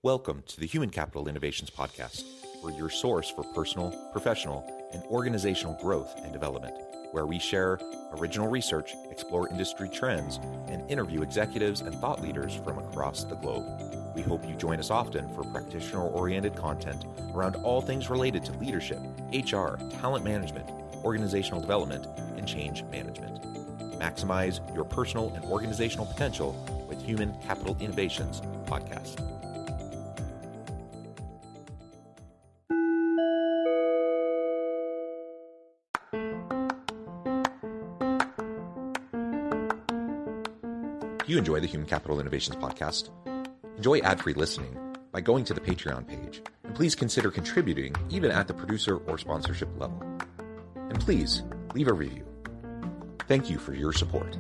Welcome to the Human Capital Innovations Podcast. We're your source for personal, professional, and organizational growth and development, where we share original research, explore industry trends, and interview executives and thought leaders from across the globe. We hope you join us often for practitioner-oriented content around all things related to leadership, HR, talent management, organizational development, and change management. Maximize your personal and organizational potential with Human Capital Innovations Podcast. If you enjoy the Human Capital Innovations Podcast, enjoy ad-free listening by going to the Patreon page, and please consider contributing even at the producer or sponsorship level. And please leave a review. Thank you for your support.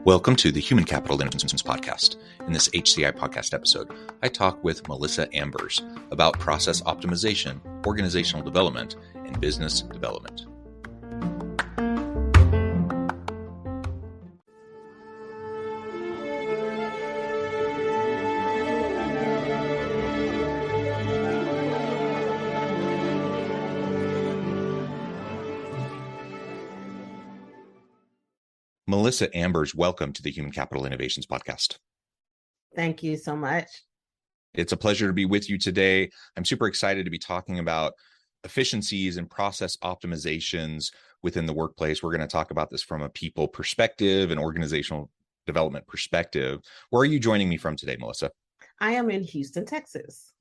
Welcome to the Human Capital Innovations Podcast. In this HCI Podcast episode, I talk with Melissa Ambers about process optimization, organizational development, and business development. Melissa Ambers, welcome to the Human Capital Innovations Podcast. Thank you so much. It's a pleasure to be with you today. I'm super excited to be talking about efficiencies and process optimizations within the workplace. We're going to talk about this from a people perspective and organizational development perspective. Where are you joining me from today, Melissa? I am in Houston, Texas.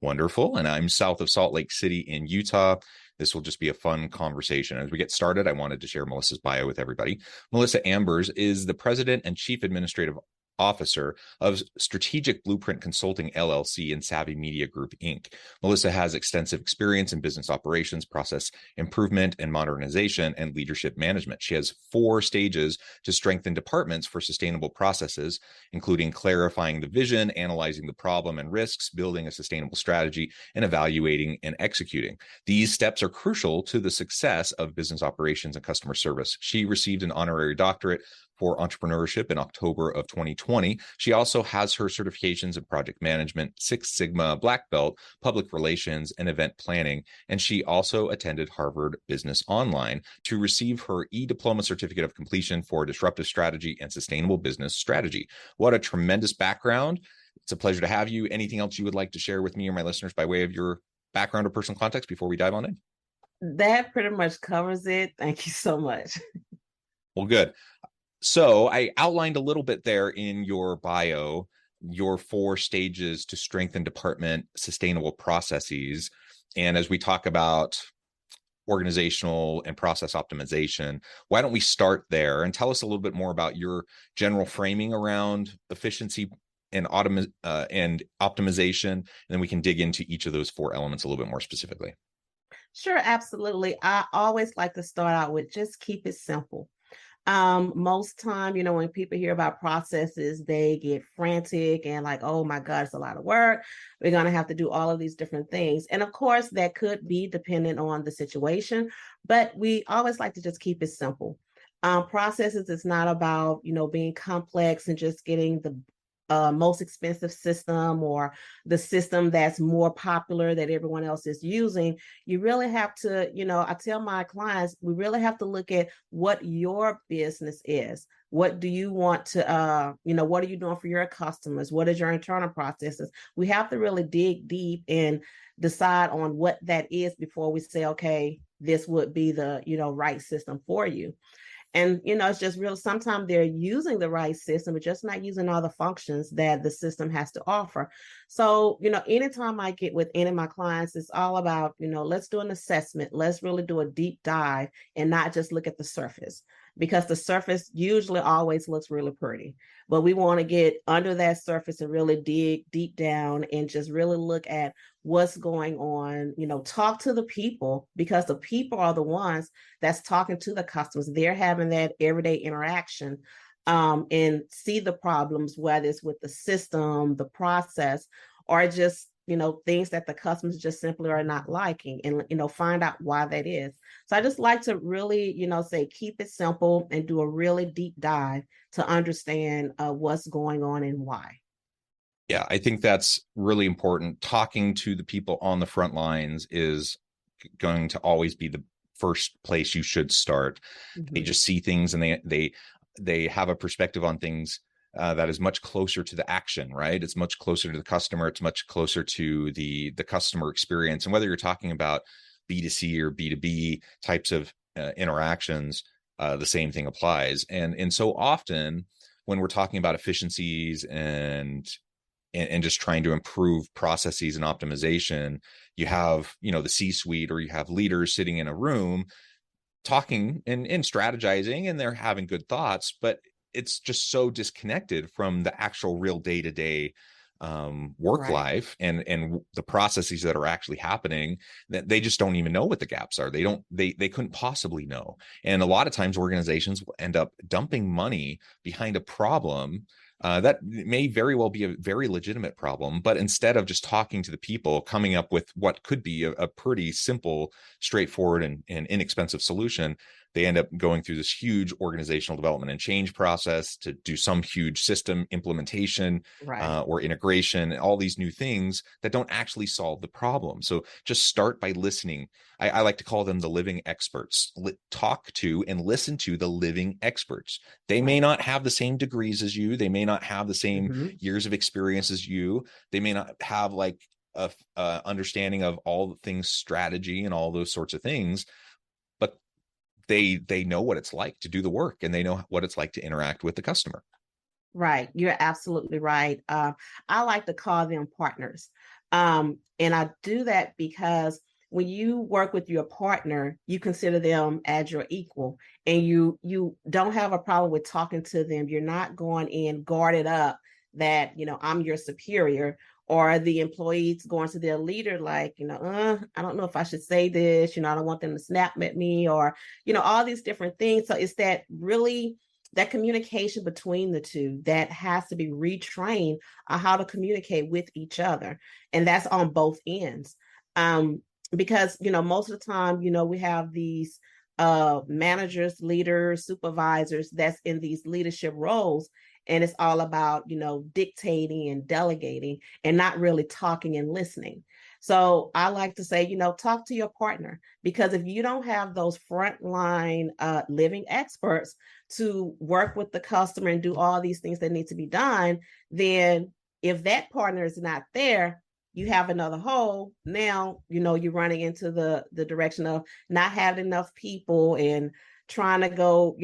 Wonderful. And I'm south of Salt Lake City in Utah. This will just be a fun conversation. As we get started, I wanted to share Melissa's bio with everybody. Melissa Ambers is the President and Chief Administrative Officer of Strategic Blueprint Consulting, LLC, and Savvy Media Group, Inc. Melissa has extensive experience in business operations, process improvement and modernization, and leadership management. She has 4 stages to strengthen departments for sustainable processes, including clarifying the vision, analyzing the problem and risks, building a sustainable strategy, and evaluating and executing. These steps are crucial to the success of business operations and customer service. She received an honorary doctorate for entrepreneurship in October of 2020. She also has her certifications in project management, Six Sigma Black Belt, public relations, and event planning. And she also attended Harvard Business Online to receive her e-diploma certificate of completion for disruptive strategy and sustainable business strategy. What a tremendous background. It's a pleasure to have you. Anything else you would like to share with me or my listeners by way of your background or personal context before we dive on in? That pretty much covers it. Thank you so much. Well, good. So I outlined a little bit there in your bio, your 4 stages to strengthen department sustainable processes. And as we talk about organizational and process optimization, why don't we start there and tell us a little bit more about your general framing around efficiency and optimization, and then we can dig into each of those 4 elements a little bit more specifically. Sure, absolutely. I always like to start out with just keep it simple. Most time, when people hear about processes, they get frantic and like, oh my God, it's a lot of work. We're going to have to do all of these different things. And of course, that could be dependent on the situation, but we always like to just keep it simple. Processes is not about, being complex and just getting the most expensive system or the system that's more popular that everyone else is using. You really have to, I tell my clients, we really have to look at what your business is. What do you want to, what are you doing for your customers? What is your internal processes? We have to really dig deep and decide on what that is before we say, okay, this would be the, right system for you. And, it's just real. Sometimes they're using the right system, but just not using all the functions that the system has to offer. So, anytime I get with any of my clients, it's all about, let's do an assessment. Let's really do a deep dive and not just look at the surface, because the surface usually always looks really pretty. But we want to get under that surface and really dig deep down and just really look at what's going on, talk to the people, because the people are the ones that's talking to the customers. They're having that everyday interaction and see the problems, whether it's with the system, the process, or just things that the customers just simply are not liking, and, find out why that is. So I just like to really, say, keep it simple and do a really deep dive to understand what's going on and why. Yeah, I think that's really important. Talking to the people on the front lines is going to always be the first place you should start. Mm-hmm. They just see things and they have a perspective on things that is much closer to the action, right? It's much closer to the customer. It's much closer to the customer experience. And whether you're talking about B2C or B2B types of interactions, the same thing applies. And so often when we're talking about efficiencies and just trying to improve processes and optimization, you have, the C-suite, or you have leaders sitting in a room talking and strategizing, and they're having good thoughts, but it's just so disconnected from the actual real day-to-day work life and the processes that are actually happening, that they just don't even know what the gaps are. They couldn't possibly know. And a lot of times organizations will end up dumping money behind a problem that may very well be a very legitimate problem, but instead of just talking to the people, coming up with what could be a pretty simple, straightforward, and inexpensive solution, they end up going through this huge organizational development and change process to do some huge system implementation or integration, all these new things that don't actually solve the problem. So just start by listening. I like to call them the living experts. Talk to and listen to the living experts. They may not have the same degrees as you. They may not have the same years of experience as you. They may not have like a understanding of all the things strategy and all those sorts of things, but they know what it's like to do the work, and they know what it's like to interact with the customer. Right. You're absolutely right. I like to call them partners. And I do that because when you work with your partner, you consider them as your equal, and you don't have a problem with talking to them. You're not going in guarded up that, I'm your superior, or the employees going to their leader like, I don't know if I should say this, I don't want them to snap at me, or, all these different things. So it's that communication between the two that has to be retrained on how to communicate with each other. And that's on both ends. Because, most of the time, we have these managers, leaders, supervisors that's in these leadership roles. And it's all about, dictating and delegating and not really talking and listening. So I like to say, talk to your partner, because if you don't have those frontline living experts to work with the customer and do all these things that need to be done, then if that partner is not there, you have another hole. Now, you're running into the direction of not having enough people and trying to go,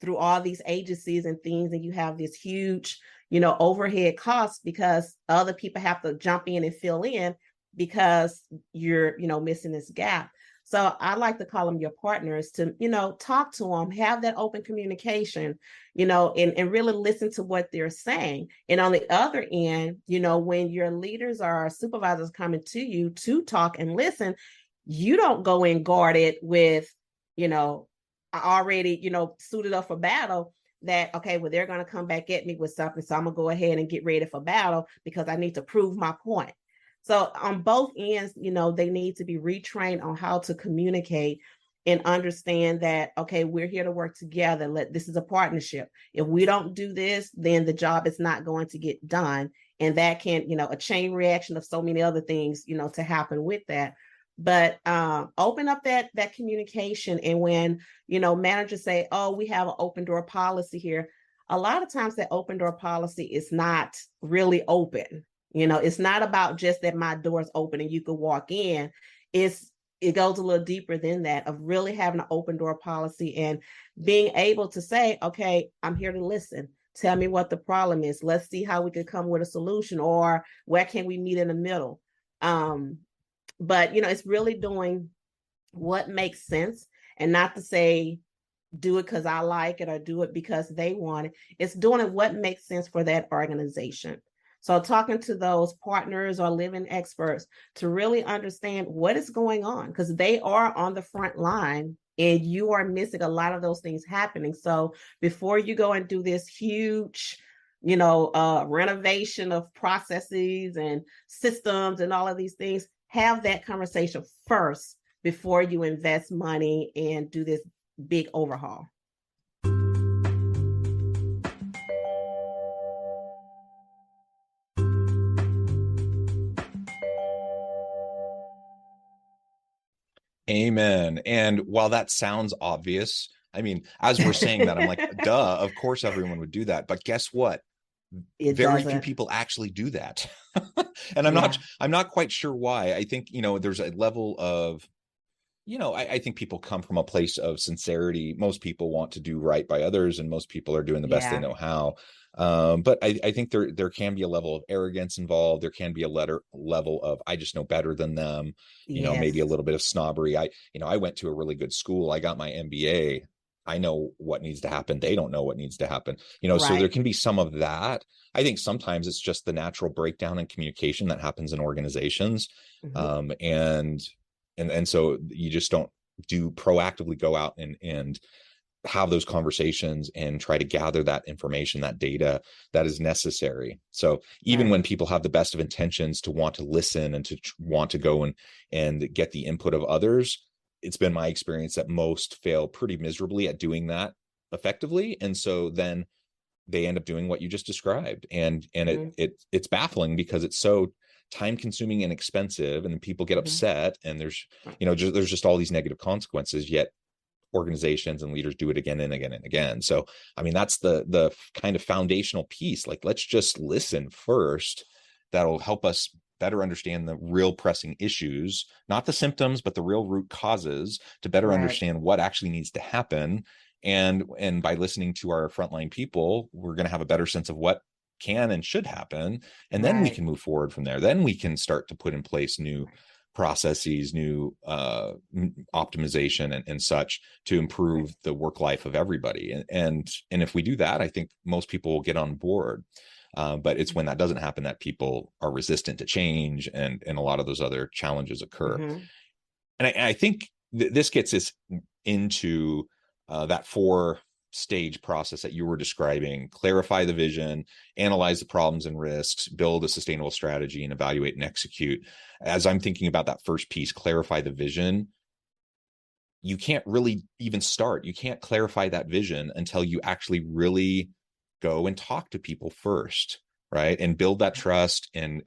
through all these agencies and things, and you have this huge, overhead costs because other people have to jump in and fill in because you're, missing this gap. So I like to call them your partners to, talk to them, have that open communication, and really listen to what they're saying. And on the other end, when your leaders or supervisors coming to you to talk and listen, you don't go in guarded with, already, suited up for battle, that, okay, well, they're going to come back at me with something, so I'm going to go ahead and get ready for battle because I need to prove my point. So on both ends, they need to be retrained on how to communicate and understand that, okay, we're here to work together. This is a partnership. If we don't do this, then the job is not going to get done. And that can, a chain reaction of so many other things, to happen with that. But open up that communication. And when, managers say, oh, we have an open door policy here, a lot of times that open door policy is not really open. It's not about just that my door is open and you can walk in. It goes a little deeper than that, of really having an open door policy and being able to say, okay, I'm here to listen. Tell me what the problem is. Let's see how we can come with a solution, or where can we meet in the middle? But, it's really doing what makes sense, and not to say, do it because I like it or do it because they want it. It's doing it what makes sense for that organization. So talking to those partners or living experts to really understand what is going on, because they are on the front line and you are missing a lot of those things happening. So before you go and do this huge, renovation of processes and systems and all of these things, have that conversation first before you invest money and do this big overhaul. Amen. And while that sounds obvious, I mean, as we're saying that, I'm like, duh, of course everyone would do that. But guess what? Very few people actually do that. And I'm not quite sure why. I think, there's a level of, I think people come from a place of sincerity. Most people want to do right by others, and most people are doing the best they know how. But I think there can be a level of arrogance involved. There can be a level of, I just know better than them, maybe a little bit of snobbery. I went to a really good school. I got my MBA. I know what needs to happen. They don't know what needs to happen, so there can be some of that. I think sometimes it's just the natural breakdown in communication that happens in organizations. And so you just don't proactively go out and have those conversations and try to gather that information, that data that is necessary. So even when people have the best of intentions to want to listen and to want to go and get the input of others, it's been my experience that most fail pretty miserably at doing that effectively. And so then they end up doing what you just described. And it's baffling because it's so time consuming and expensive, and then people get upset, and there's just all these negative consequences, yet organizations and leaders do it again and again and again. So I mean, that's the kind of foundational piece. Like, let's just listen first. That'll help us better understand the real pressing issues, not the symptoms, but the real root causes, to better understand what actually needs to happen. And by listening to our frontline people, we're going to have a better sense of what can and should happen. And then we can move forward from there. Then we can start to put in place new processes, new optimization and such to improve the work life of everybody. And if we do that, I think most people will get on board. But it's when that doesn't happen that people are resistant to change, and a lot of those other challenges occur. And I think this gets us into that 4-stage process that you were describing: clarify the vision, analyze the problems and risks, build a sustainable strategy, and evaluate and execute. As I'm thinking about that first piece, clarify the vision, you can't really even start. You can't clarify that vision until you actually really go and talk to people first, right? And build that trust and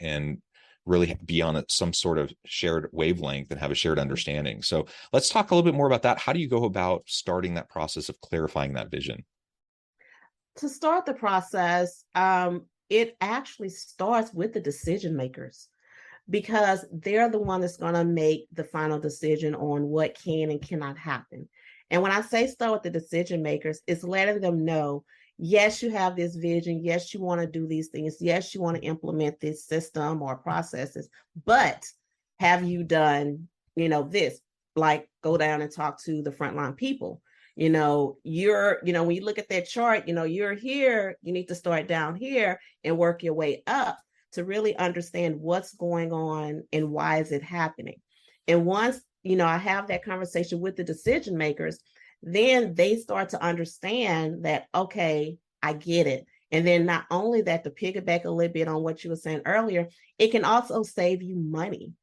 really be on some sort of shared wavelength and have a shared understanding. So let's talk a little bit more about that. How do you go about starting that process of clarifying that vision? To start the process, it actually starts with the decision makers, because they're the one that's going to make the final decision on what can and cannot happen. And when I say start with the decision makers, it's letting them know, yes, you have this vision. Yes, you want to do these things. Yes, you want to implement this system or processes, but have you done, this? Like, go down and talk to the frontline people. When you look at that chart, you're here, you need to start down here and work your way up to really understand what's going on and why is it happening. And once, I have that conversation with the decision makers, then they start to understand that, okay, I get it. And then not only that, to piggyback a little bit on what you were saying earlier, it can also save you money.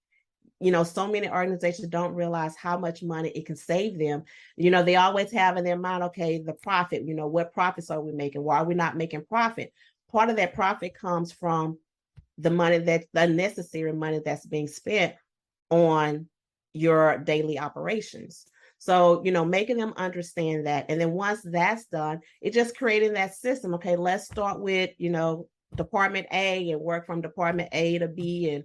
So many organizations don't realize how much money it can save them. They always have in their mind, okay, the profit, what profits are we making? Why are we not making profit? Part of that profit comes from the money, the necessary money that's being spent on your daily operations. So, making them understand that. And then once that's done, it's just creating that system. Okay, let's start with, Department A and work from Department A to B. And,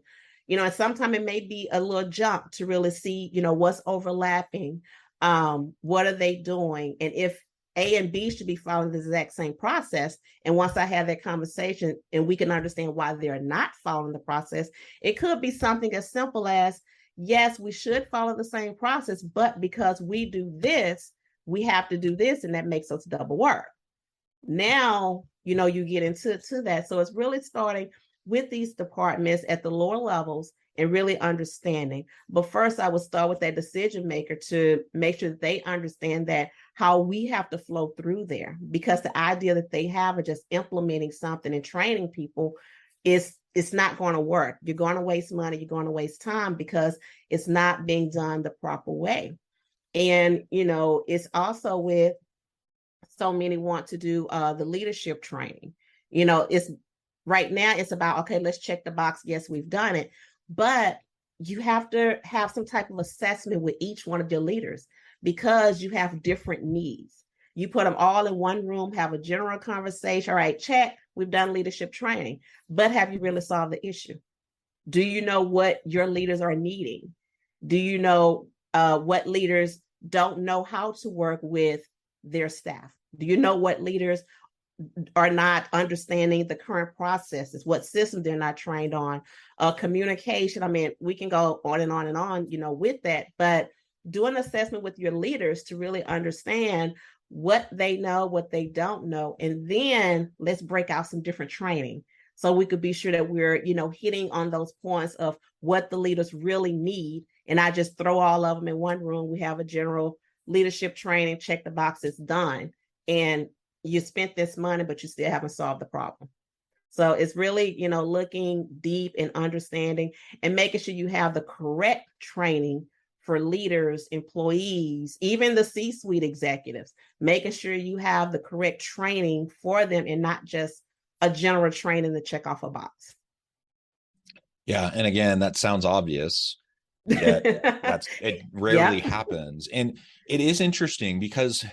and sometimes it may be a little jump to really see, what's overlapping. What are they doing? And if A and B should be following the exact same process. And once I have that conversation and we can understand why they're not following the process, it could be something as simple as, yes, we should follow the same process, but because we do this, we have to do this, and that makes us double work. Now, you get into that. So it's really starting with these departments at the lower levels and really understanding. But first, I would start with that decision maker to make sure that they understand that how we have to flow through there, because the idea that they have of just implementing something and training people is it's not going to work. You're going to waste money, you're going to waste time because it's not being done the proper way. And, it's also with so many want to do the leadership training. It's right now it's about, okay, let's check the box. Yes, we've done it. But you have to have some type of assessment with each one of your leaders because you have different needs. You put them all in one room, have a general conversation. All right, check, we've done leadership training, but have you really solved the issue? Do you know what your leaders are needing? Do you know what leaders don't know how to work with their staff? Do you know what leaders are not understanding the current processes, what system they're not trained on, communication? I mean, we can go on and on and on, with that, but do an assessment with your leaders to really understand what they know, what they don't know, and then let's break out some different training so we could be sure that we're, hitting on those points of what the leaders really need, and not just throw all of them in one room. We have a general leadership training, check the box, it's done, and you spent this money, but you still haven't solved the problem. So it's really, looking deep and understanding and making sure you have the correct training for leaders, employees, even the C-suite executives, making sure you have the correct training for them and not just a general training to check off a box. Yeah. And again, that sounds obvious, yet it rarely happens. And it is interesting because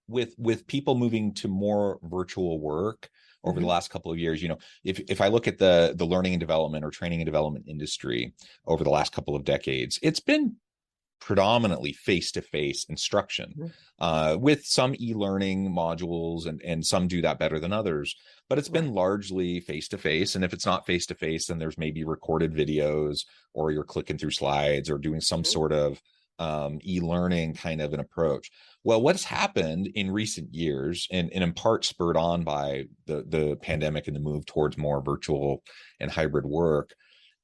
with people moving to more virtual work over the last couple of years, if I look at the learning and development or training and development industry over the last couple of decades, it's been predominantly face-to-face instruction with some e-learning modules, and some do that better than others, but it's been largely face-to-face. And if it's not face-to-face, then there's maybe recorded videos, or you're clicking through slides or doing some sort of e-learning kind of an approach. Well, what's happened in recent years, and in part spurred on by the pandemic and the move towards more virtual and hybrid work,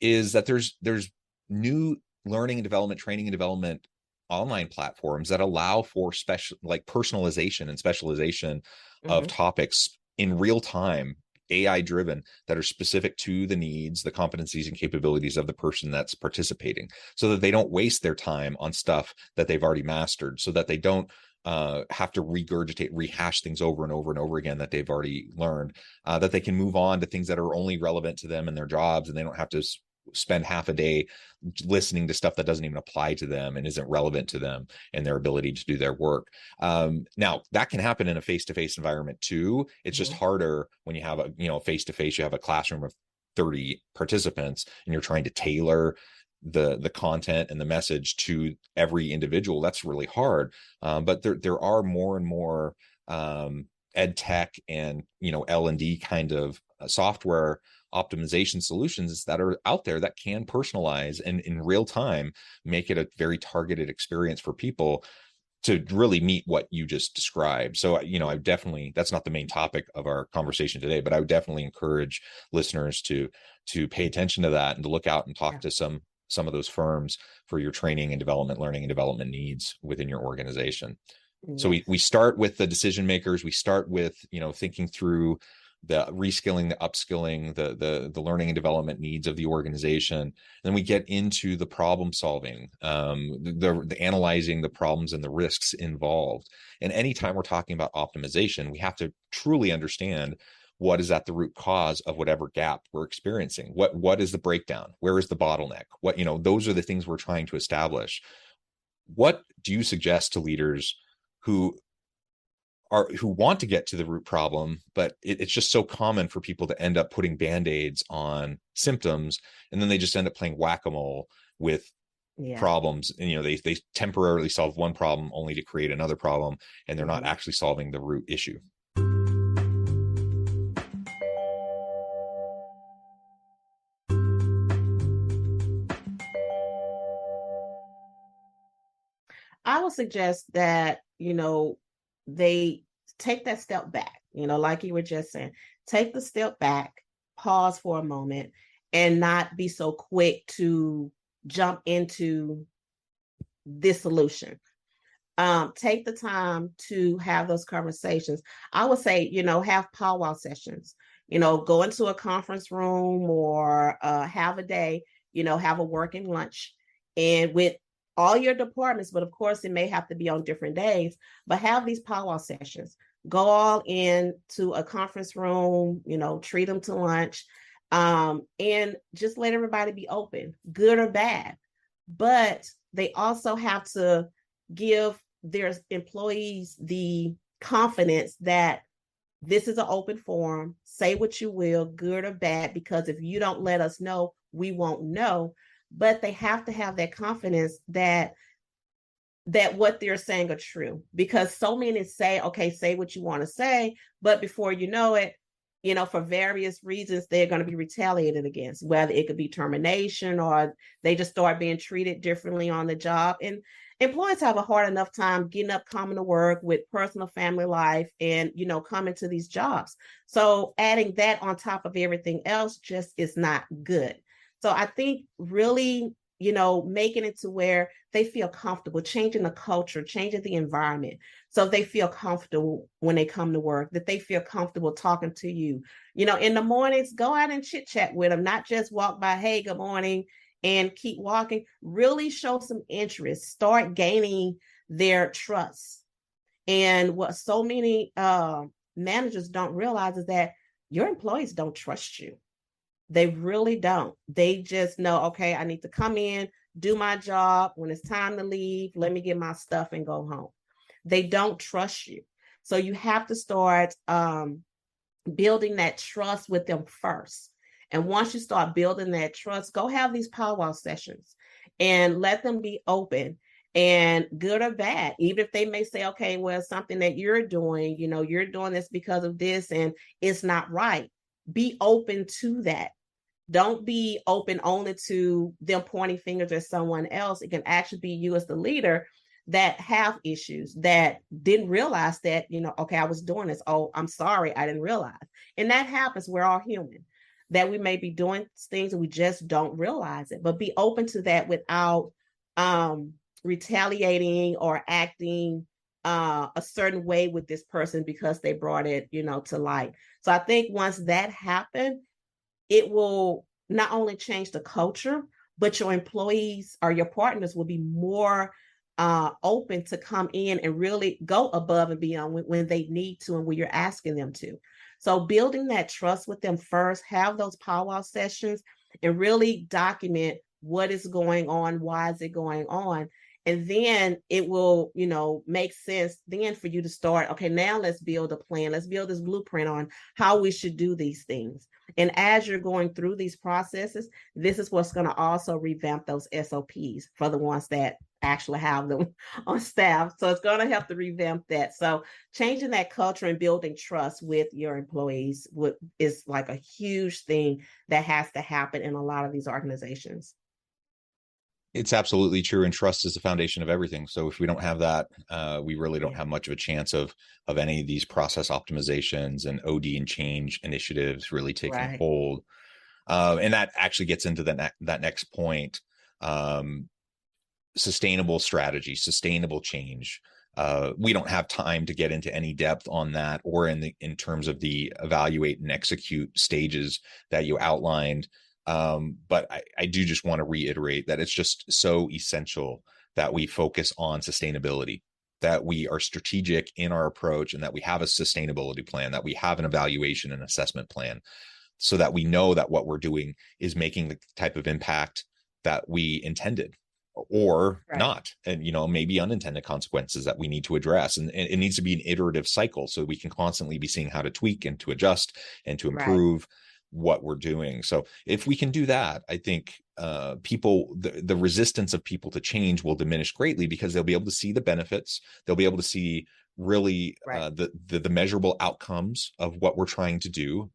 is that there's new learning and development, training and development online platforms that allow for special, like personalization and specialization of topics in real time, AI driven, that are specific to the needs, the competencies and capabilities of the person that's participating, so that they don't waste their time on stuff that they've already mastered, so that they don't have to regurgitate, rehash things over and over and over again that they've already learned, that they can move on to things that are only relevant to them and their jobs, and they don't have to spend half a day listening to stuff that doesn't even apply to them and isn't relevant to them and their ability to do their work. Now that can happen in a face-to-face environment too. It's just harder when you have a, face-to-face, you have a classroom of 30 participants and you're trying to tailor the content and the message to every individual. That's really hard. But there are more and more ed tech and, L&D kind of software optimization solutions that are out there that can personalize and in real time make it a very targeted experience for people to really meet what you just described. So, I definitely, that's not the main topic of our conversation today, but I would definitely encourage listeners to pay attention to that and to look out and talk to some of those firms for your training and development, learning and development needs within your organization. So we start with the decision makers. We start with, thinking through the reskilling, the upskilling, the learning and development needs of the organization. Then we get into the problem solving, the analyzing the problems and the risks involved. And anytime we're talking about optimization, we have to truly understand what is at the root cause of whatever gap we're experiencing. What is the breakdown? Where is the bottleneck? Those are the things we're trying to establish. What do you suggest to leaders who want to get to the root problem, but it's just so common for people to end up putting band-aids on symptoms, and then they just end up playing whack-a-mole with problems, and they temporarily solve one problem only to create another problem, and they're not actually solving the root issue. I would suggest that they take that step back, like you were just saying, take the step back, pause for a moment and not be so quick to jump into this solution. Take the time to have those conversations. I would say, have powwow sessions, go into a conference room or have a day, have a working lunch and with all your departments, but of course it may have to be on different days, but have these powwow sessions. Go all in to a conference room, treat them to lunch, and just let everybody be open, good or bad. But they also have to give their employees the confidence that this is an open forum. Say what you will, good or bad, because if you don't let us know, we won't know. But they have to have that confidence that what they're saying are true, because so many say, okay, say what you want to say, but before you know it, for various reasons, they're going to be retaliated against, whether it could be termination or they just start being treated differently on the job. And employees have a hard enough time getting up, coming to work with personal family life and, coming to these jobs. So adding that on top of everything else just is not good. So I think really, making it to where they feel comfortable, changing the culture, changing the environment. So they feel comfortable when they come to work, that they feel comfortable talking to you. In the mornings, go out and chit chat with them, not just walk by, hey, good morning, and keep walking. Really show some interest, start gaining their trust. And what so many managers don't realize is that your employees don't trust you. They really don't. They just know, okay, I need to come in, do my job. When it's time to leave, let me get my stuff and go home. They don't trust you. So you have to start building that trust with them first. And once you start building that trust, go have these powwow sessions and let them be open and good or bad. Even if they may say, okay, well, something that you're doing, you're doing this because of this and it's not right. Be open to that. Don't be open only to them pointing fingers at someone else. It can actually be you as the leader that have issues, that didn't realize that, okay, I was doing this. Oh, I'm sorry, I didn't realize. And that happens. We're all human, that we may be doing things and we just don't realize it. But be open to that without retaliating or acting a certain way with this person because they brought it, to light. So I think once that happened, it will not only change the culture, but your employees or your partners will be more open to come in and really go above and beyond when they need to and when you're asking them to. So building that trust with them first, have those powwow sessions and really document what is going on, why is it going on? And then it will, make sense then for you to start, okay, now let's build a plan. Let's build this blueprint on how we should do these things. And as you're going through these processes, this is what's going to also revamp those SOPs for the ones that actually have them on staff. So it's going to help to revamp that. So changing that culture and building trust with your employees is like a huge thing that has to happen in a lot of these organizations. It's absolutely true. And trust is the foundation of everything. So if we don't have that, we really don't have much of a chance of any of these process optimizations and OD and change initiatives really taking hold. And that actually gets into that next point. Sustainable strategy, sustainable change. We don't have time to get into any depth on that or in terms of the evaluate and execute stages that you outlined. But I do just want to reiterate that it's just so essential that we focus on sustainability, that we are strategic in our approach and that we have a sustainability plan, that we have an evaluation and assessment plan so that we know that what we're doing is making the type of impact that we intended or not. And, maybe unintended consequences that we need to address. And it needs to be an iterative cycle so we can constantly be seeing how to tweak and to adjust and to improve what we're doing. So if we can do that, I think the resistance of people to change will diminish greatly because they'll be able to see the benefits. They'll be able to see really the measurable outcomes of what we're trying to do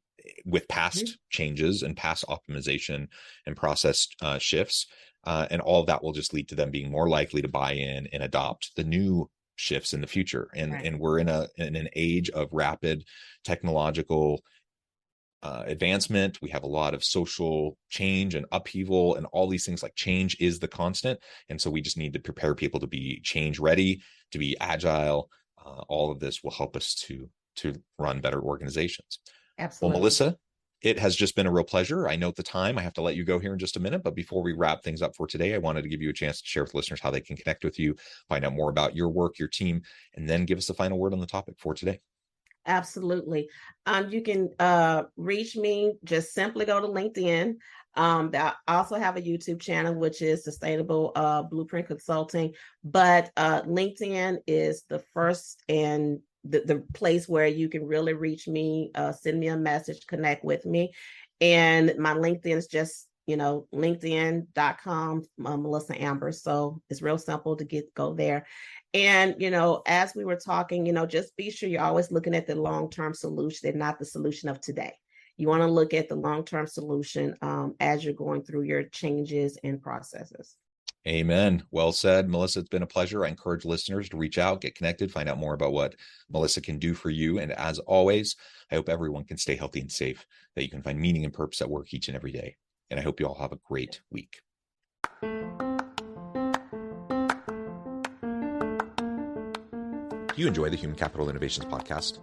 with past changes and past optimization and process shifts. And all of that will just lead to them being more likely to buy in and adopt the new shifts in the future. And we're in an age of rapid technological advancement. We have a lot of social change and upheaval and all these things. Like change is the constant. And so we just need to prepare people to be change ready, to be agile. All of this will help us to run better organizations. Absolutely. Well, Melissa, it has just been a real pleasure. I note the time. I have to let you go here in just a minute. But before we wrap things up for today, I wanted to give you a chance to share with listeners how they can connect with you, find out more about your work, your team, and then give us the final word on the topic for today. Absolutely. You can reach me, just simply go to LinkedIn. I also have a YouTube channel, which is Sustainable Blueprint Consulting. But LinkedIn is the first and the place where you can really reach me, send me a message, connect with me. And my LinkedIn is just, linkedin.com, Melissa Ambers. So it's real simple to go there. And, as we were talking, just be sure you're always looking at the long-term solution and not the solution of today. You want to look at the long-term solution as you're going through your changes and processes. Amen. Well said, Melissa. It's been a pleasure. I encourage listeners to reach out, get connected, find out more about what Melissa can do for you. And as always, I hope everyone can stay healthy and safe, that you can find meaning and purpose at work each and every day. And I hope you all have a great week. Do you enjoy the Human Capital Innovations podcast?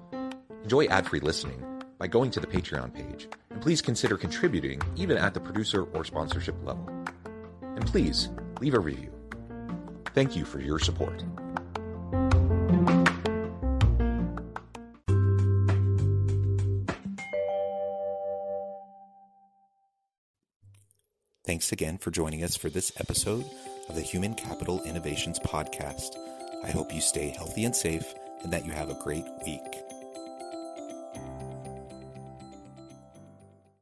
Enjoy ad-free listening by going to the Patreon page. And please consider contributing even at the producer or sponsorship level. And please leave a review. Thank you for your support. Thanks again for joining us for this episode of the Human Capital Innovations podcast. I hope you stay healthy and safe and that you have a great week.